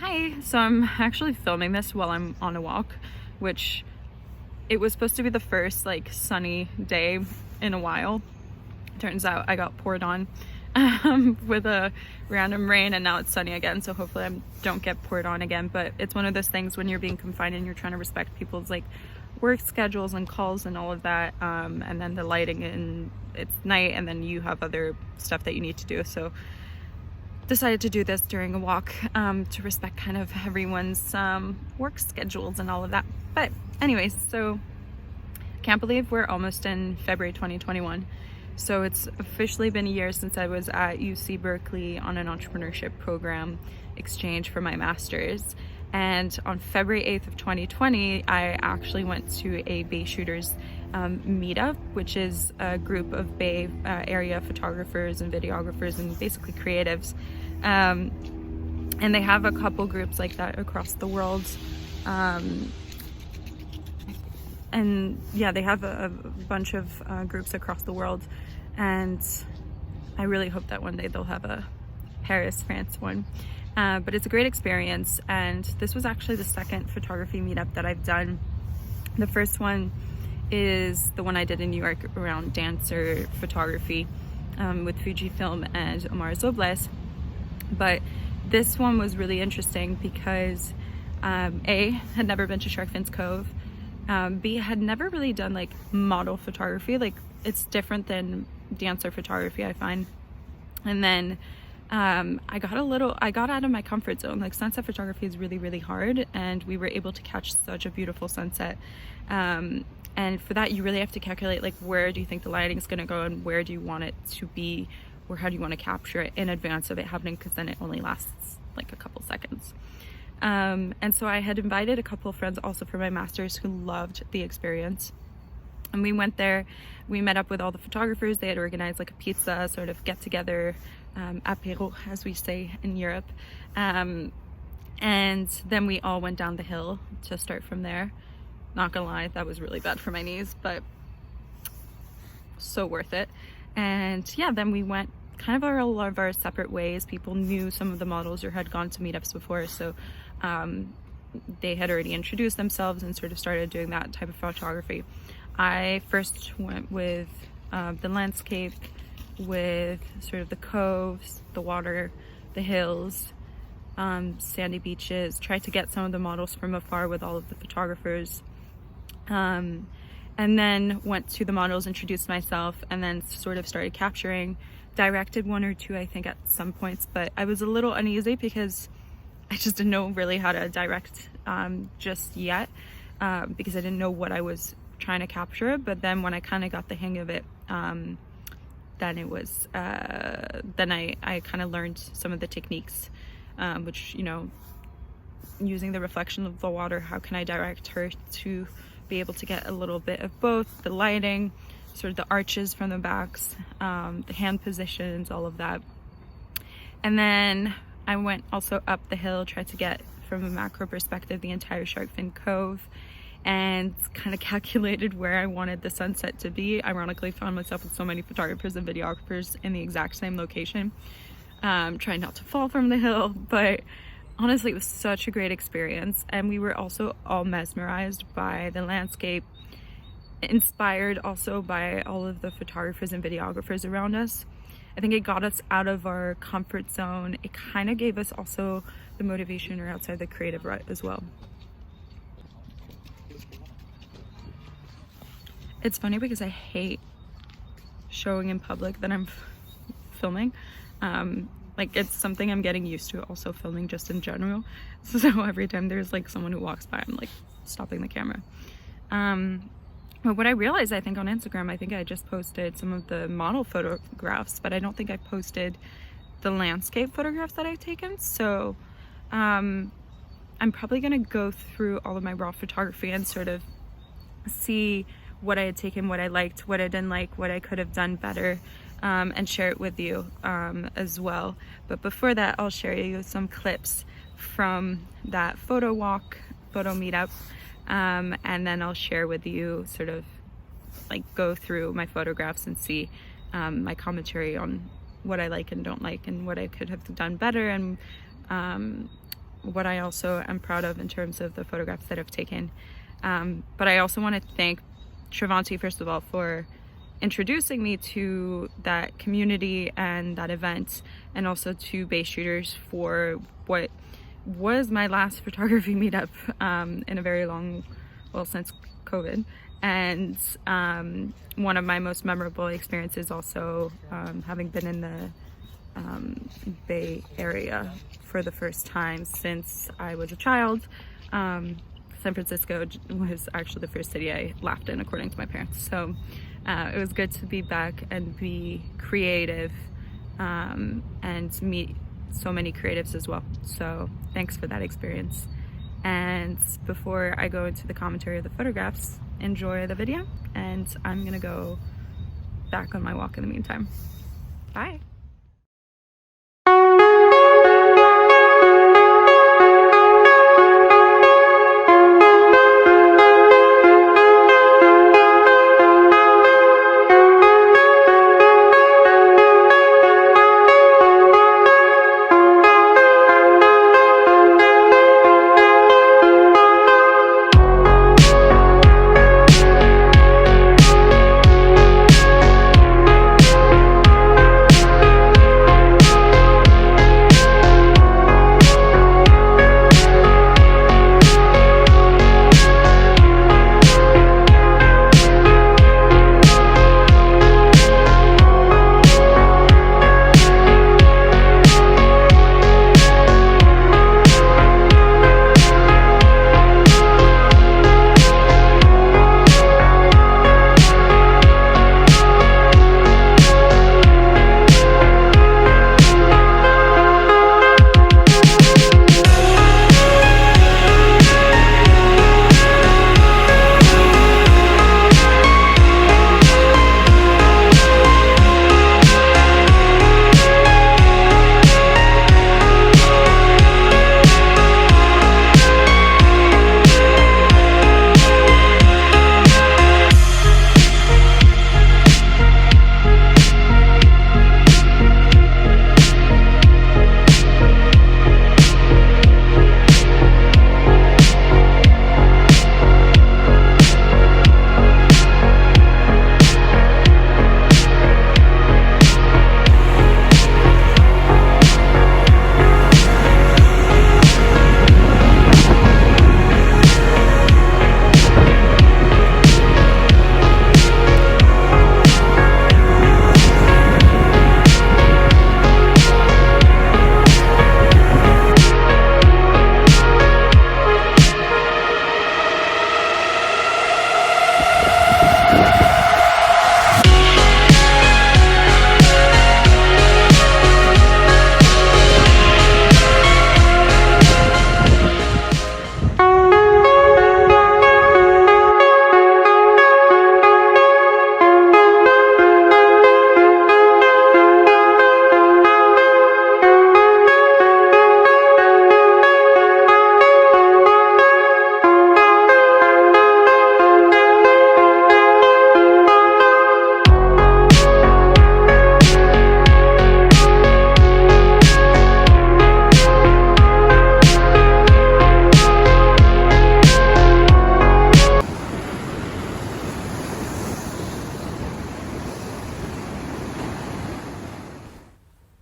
Hi! So I'm actually filming this while I'm on a walk, which it was supposed to be the first like sunny day in a while. Turns out I got poured on with a random rain, and now it's sunny again, so hopefully I don't get poured on again. But it's one of those things when you're being confined and you're trying to respect people's like work schedules and calls and all of that, and then the lighting, and it's night, and then you have other stuff that you need to do. So decided to do this during a walk to respect kind of everyone's work schedules and all of that. But anyways, so can't believe we're almost in February 2021. So it's officially been a year since I was at UC Berkeley on an entrepreneurship program exchange for my master's. And on February 8th of 2020, I actually went to a Bay Shooters meetup, which is a group of Bay area photographers and videographers and basically creatives. And they have a couple groups like that across the world. And yeah, they have a bunch of groups across the world. And I really hope that one day they'll have a Paris, France one. But it's a great experience, and this was actually the second photography meetup that I've done. The first one is the one I did in New York around dancer photography with Fujifilm and Omar Zobles. But this one was really interesting because A, had never been to Shark Fin Cove, B, had never really done like model photography. Like, it's different than dancer photography, I find. And then I got out of my comfort zone. Like, sunset photography is really, really hard, and we were able to catch such a beautiful sunset. And for that, you really have to calculate, like, where do you think the lighting is going to go, and where do you want it to be, or how do you want to capture it in advance of it happening, because then it only lasts like a couple seconds. And so I had invited a couple of friends also for my master's who loved the experience. And we went there, we met up with all the photographers. They had organized like a pizza sort of get together, apéro, as we say in Europe. And then we all went down the hill to start from there. Not gonna lie, that was really bad for my knees, but so worth it. And yeah, then we went kind of all of our separate ways. People knew some of the models or had gone to meetups before, so they had already introduced themselves and sort of started doing that type of photography. I first went with the landscape, with sort of the coves, the water, the hills, sandy beaches, tried to get some of the models from afar with all of the photographers, and then went to the models, introduced myself, and then sort of started capturing. Directed one or two, I think, at some points, but I was a little uneasy because I just didn't know really how to direct just yet, because I didn't know what I was trying to capture. But then when I kind of got the hang of it, then it was then I kind of learned some of the techniques, which, you know, using the reflection of the water, how can I direct her to be able to get a little bit of both, the lighting, sort of the arches from the backs, the hand positions, all of that. And then I went also up the hill, tried to get from a macro perspective the entire Shark Fin Cove, and kind of calculated where I wanted the sunset to be. Ironically, found myself with so many photographers and videographers in the exact same location, trying not to fall from the hill. But honestly, it was such a great experience, and we were also all mesmerized by the landscape, inspired also by all of the photographers and videographers around us. I think it got us out of our comfort zone. It kind of gave us also the motivation or outside the creative rut as well. It's funny because I hate showing in public that I'm filming. Like, it's something I'm getting used to, also filming just in general. So every time there's like someone who walks by, I'm like stopping the camera. But what I realized, I think on Instagram, I think I just posted some of the model photographs, but I don't think I posted the landscape photographs that I've taken. So I'm probably gonna go through all of my raw photography and sort of see what I had taken, what I liked, what I didn't like, what I could have done better, and share it with you as well. But before that, I'll share you some clips from that photo walk, photo meetup, and then I'll share with you, sort of like go through my photographs and see my commentary on what I like and don't like, and what I could have done better, and what I also am proud of in terms of the photographs that I've taken. But I also want to thank Travanti, first of all, for introducing me to that community and that event, and also to Bay Shooters for what was my last photography meetup in a very long, well, since COVID. And one of my most memorable experiences also, having been in the Bay Area for the first time since I was a child. San Francisco was actually the first city I laughed in, according to my parents. So it was good to be back and be creative and meet so many creatives as well. So thanks for that experience. And before I go into the commentary of the photographs, enjoy the video, and I'm gonna go back on my walk in the meantime. Bye.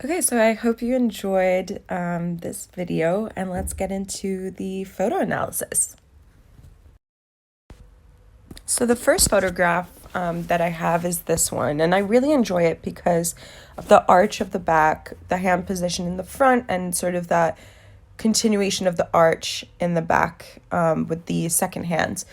Okay, so I hope you enjoyed this video, and let's get into the photo analysis. So the first photograph that I have is this one, and I really enjoy it because of the arch of the back, the hand position in the front, and sort of that continuation of the arch in the back with the second hand.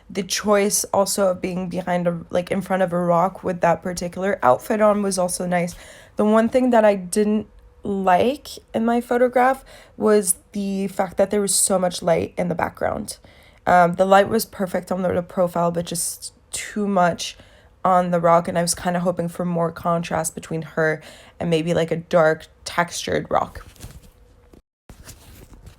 The choice also of being behind in front of a rock with that particular outfit on was also nice. The one thing that I didn't like in my photograph was the fact that there was so much light in the background. The light was perfect on the profile, but just too much on the rock, and I was kind of hoping for more contrast between her and maybe like a dark textured rock.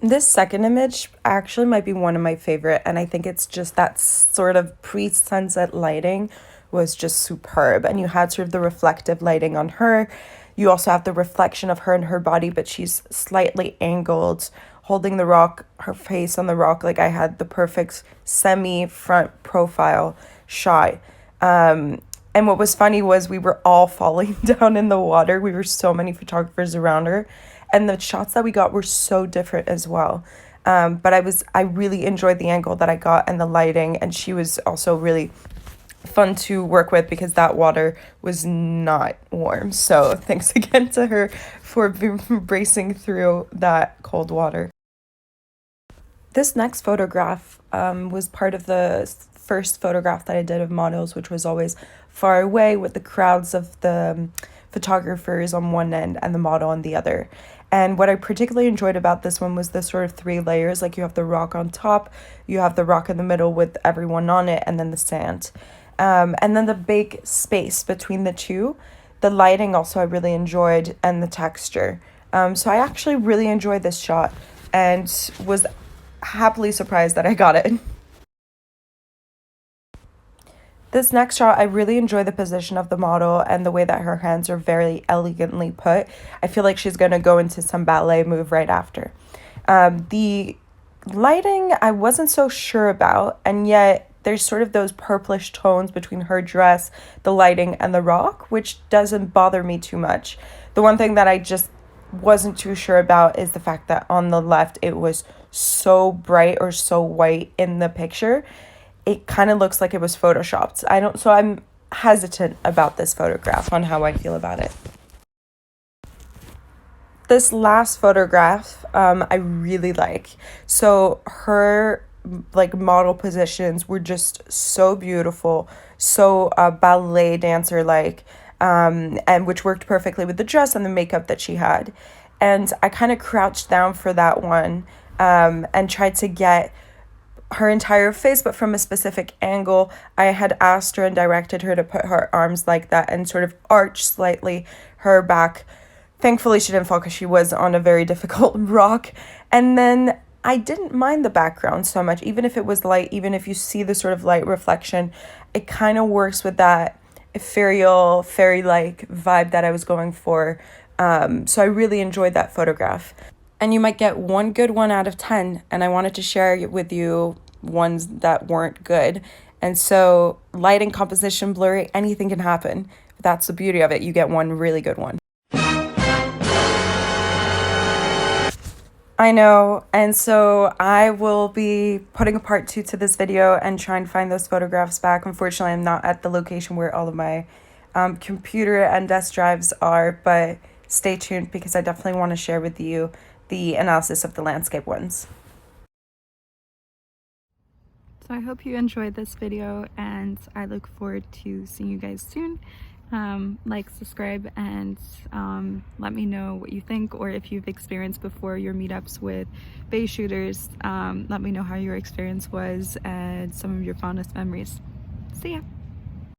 This second image actually might be one of my favorite, and I think it's just that sort of pre-sunset lighting was just superb. And you had sort of the reflective lighting on her. You also have the reflection of her and her body, but she's slightly angled holding the rock, her face on the rock. Like I had the perfect semi-front profile shot. And what was funny was we were all falling down in the water. We were so many photographers around her, and the shots that we got were so different as well. But I really enjoyed the angle that I got and the lighting, and she was also really fun to work with because that water was not warm. So thanks again to her for bracing through that cold water. This next photograph was part of the first photograph that I did of models, which was always far away with the crowds of the photographers on one end and the model on the other. And what I particularly enjoyed about this one was the sort of 3 layers. Like you have the rock on top, you have the rock in the middle with everyone on it, and then the sand. And then the big space between the two. The lighting also I really enjoyed, and the texture. So I actually really enjoyed this shot and was happily surprised that I got it. This next shot, I really enjoy the position of the model and the way that her hands are very elegantly put. I feel like she's going to go into some ballet move right after. The lighting, I wasn't so sure about, and yet there's sort of those purplish tones between her dress, the lighting, and the rock, which doesn't bother me too much. The one thing that I just wasn't too sure about is the fact that on the left it was so bright or so white in the picture. It kind of looks like it was photoshopped. So I'm hesitant about this photograph on how I feel about it. This last photograph, I really like. So her like model positions were just so beautiful, so ballet dancer like, and which worked perfectly with the dress and the makeup that she had. And I kind of crouched down for that one, and tried to get her entire face, but from a specific angle. I had asked her and directed her to put her arms like that and sort of arch slightly her back. Thankfully she didn't fall because she was on a very difficult rock. And then I didn't mind the background so much, even if it was light, even if you see the sort of light reflection, it kind of works with that ethereal, fairy-like vibe that I was going for. So I really enjoyed that photograph. And you might get one good one out of 10, and I wanted to share with you ones that weren't good. And so lighting, composition, blurry, anything can happen. That's the beauty of it. You get one really good one. I know, and so I will be putting a part 2 to this video and try and find those photographs back. Unfortunately, I'm not at the location where all of my computer and desk drives are, but stay tuned because I definitely want to share with you the analysis of the landscape ones. So I hope you enjoyed this video, and I look forward to seeing you guys soon. Like, subscribe, and let me know what you think, or if you've experienced before your meetups with bay shooters. Let me know how your experience was and some of your fondest memories. See ya!